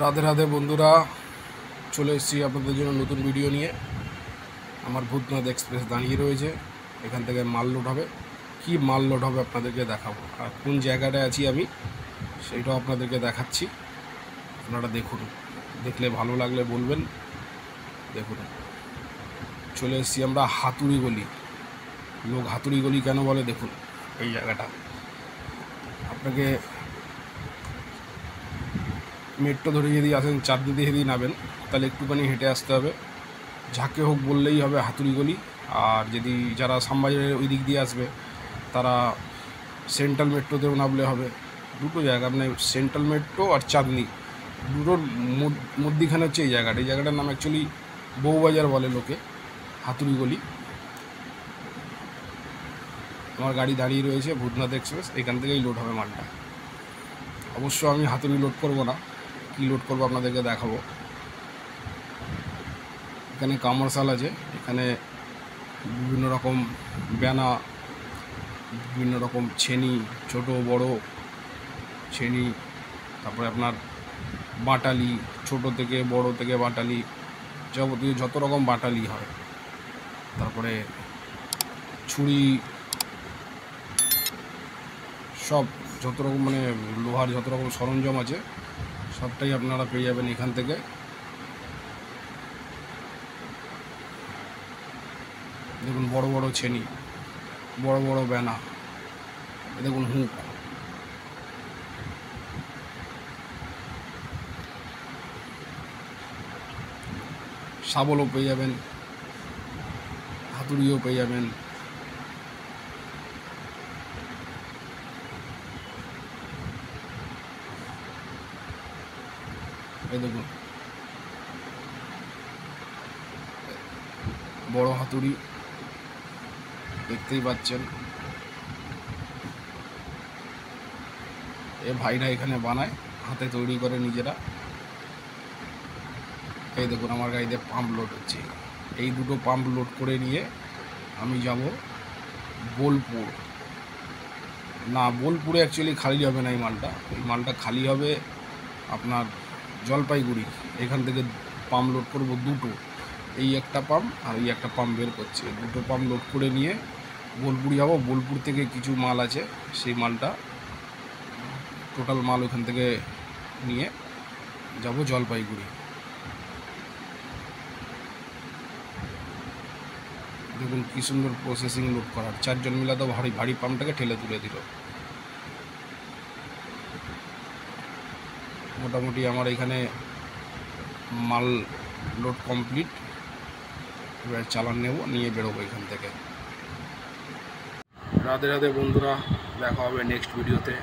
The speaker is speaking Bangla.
রাধে রাধে বন্ধুরা, চলে এসেছি আপনাদের জন্য নতুন ভিডিও নিয়ে। আমার ভূতনাথ এক্সপ্রেস দাঁড়িয়ে রয়েছে, এখান থেকে মাল লোড হবে। কি মাল লোড হবে আপনাদেরকে দেখাবো, আর কোন জায়গাটায় আছি আমি সেইটাও আপনাদেরকে দেখাচ্ছি। আপনারা দেখুন, দেখলে ভালো লাগলে বলবেন। দেখুন, চলে এসেছি আমরা হাতুড়ি গলি। লোক হাতুড়ি গলি কেন বলে দেখুন এই জায়গাটা। আপনাকে মেট্রো ধরে যদি আসেন, চাঁদনি দিয়ে যদি নামেন, তাহলে একটুখানি হেঁটে আসতে হবে। ঝাঁকে হোক বললেই হবে হাতুড়ি গলি। আর যদি যারা শ্যামবাজারের ওই দিক দিয়ে আসবে, তারা সেন্ট্রাল মেট্রোতেও নামলে হবে। দুটো জায়গা, মানে সেন্ট্রাল মেট্রো আর চাঁদনি, দুটোর মধ্যিখানে হচ্ছে এই জায়গাটা। এই জায়গাটার নাম অ্যাকচুয়ালি বউবাজার বলে লোকে, হাতুড়ি গলি। আমার গাড়ি দাঁড়িয়ে রয়েছে ভূতনাথ এক্সপ্রেস, এখান থেকেই লোড হবে মালটা। অবশ্য আমি হাতুড়ি লোড করব না, কী লোড করবো আপনাদেরকে দেখাবো। এখানে কমার্শাল আছে, এখানে বিভিন্ন রকম ব্যানা, বিভিন্ন রকম ছেনি, ছোট বড় ছেনি, তারপরে আপনার বাটালি, ছোট থেকে বড় থেকে বাটালি, যাবতীয় যত রকম বাটালি হয়। তারপরে ছুরি, সব যত রকম মানে লোহার যত রকম সরঞ্জাম আছে সবটাই আপনারা পেয়ে যাবেন এখান থেকে। দেখুন বড় বড় ছেনি, বড় বড় ব্যানা, দেখুন হুক, শাবলও পেয়ে যাবেন, হাতুড়িও পেয়ে যাবেন। এই দেখুন বড় হাতুড়ি দেখতেই পাচ্ছেন। এ ভাইরা এখানে বানায়, হাতে তৈরি করে নিজেরা। এই দেখুন আমার গাড়িতে পাম্প লোড হচ্ছে। এই দুটো পাম্প লোড করে নিয়ে আমি যাব বোলপুর। না, বোলপুরে অ্যাকচুয়ালি খালি হবে না এই মালটা। এই মালটা খালি হবে আপনার জলপাইগুড়ি। এখান থেকে পাম্প লোড করব দুটো, এই একটা পাম্প আর এই একটা পাম্প বের করছে। দুটো পাম্প লোড করে নিয়ে বোলপুর যাব। বোলপুর থেকে কিছু মাল আছে, সেই মালটা টোটাল মাল ওখান থেকে নিয়ে যাব জলপাইগুড়ি। দেখুন কী সুন্দর প্রসেসিং লোড করার, চারজন মিলে তো ভারী ভারী পাম্পটাকে ঠেলে তুলে দিল। মোটামুটি আমার এখানে মাল লোড কমপ্লিট। এবার চালান নেব, নিয়ে বেরোবো এখান থেকে। রাধে রাধে বন্ধুরা, দেখা হবে নেক্সট ভিডিওতে।